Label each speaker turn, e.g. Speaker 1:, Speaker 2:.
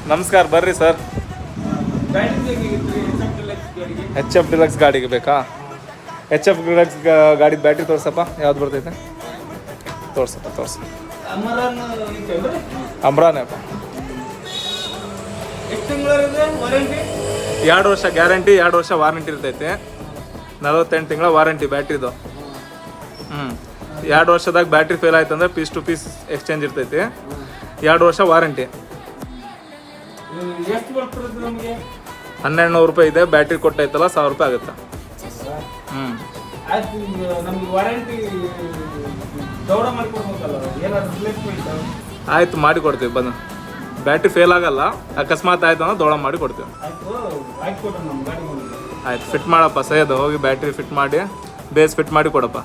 Speaker 1: ನಮಸ್ಕಾರ, ಬರ್ರಿ sir. H F deluxe ಗಾಡಿಗೆ ಬೇಕಾ? ಎಚ್ ಎಫ್ ಡಿಲಕ್ಸ್ ಗಾಡಿ ಬ್ಯಾಟ್ರಿ ತೋರ್ಸಪ್ಪ, ಯಾವ್ದು ಬರ್ತೈತೆ ತೋರ್ಸಪ್ಪ. ಅಮ್ರಾನೇ ಅಪ್ಪ. 2 ವರ್ಷ ಗ್ಯಾರಂಟಿ, 2 ವರ್ಷ ವಾರಂಟಿ ಇರ್ತೈತೆ. 48 ತಿಂಗಳ ವಾರಂಟಿ ಬ್ಯಾಟ್ರಿದು. 2 ವರ್ಷದಾಗ ಬ್ಯಾಟ್ರಿ ಫೇಲ್ ಆಯ್ತು ಅಂದ್ರೆ ಪೀಸ್ ಟು ಪೀಸ್ ಎಕ್ಸ್ಚೇಂಜ್ ಇರ್ತೈತಿ. 2 ವರ್ಷ ವಾರಂಟಿ. 1200 ರೂಪಾಯಿ ಇದೆ. ಬ್ಯಾಟ್ರಿ ಕೊಟ್ಟೈತಲ್ಲ 1000 ರೂಪಾಯಿ ಆಗುತ್ತೆ. ಆಯ್ತು, ಮಾಡಿ ಕೊಡ್ತೀವಿ ಬಂದು. ಬ್ಯಾಟ್ರಿ ಫೇಲ್ ಆಗಲ್ಲ, ಅಕಸ್ಮಾತ್ ಆಯ್ತು ಅಂದ್ರೆ ದೊಡ್ಡ ಮಾಡಿ ಕೊಡ್ತೀವಿ. ಆಯ್ತು, ಫಿಟ್ ಮಾಡಪ್ಪ ಸೈಯದ್, ಹೋಗಿ ಬ್ಯಾಟ್ರಿ ಫಿಟ್ ಮಾಡಿ ಬೇಸ್ ಫಿಟ್ ಮಾಡಿ ಕೊಡಪ್ಪ.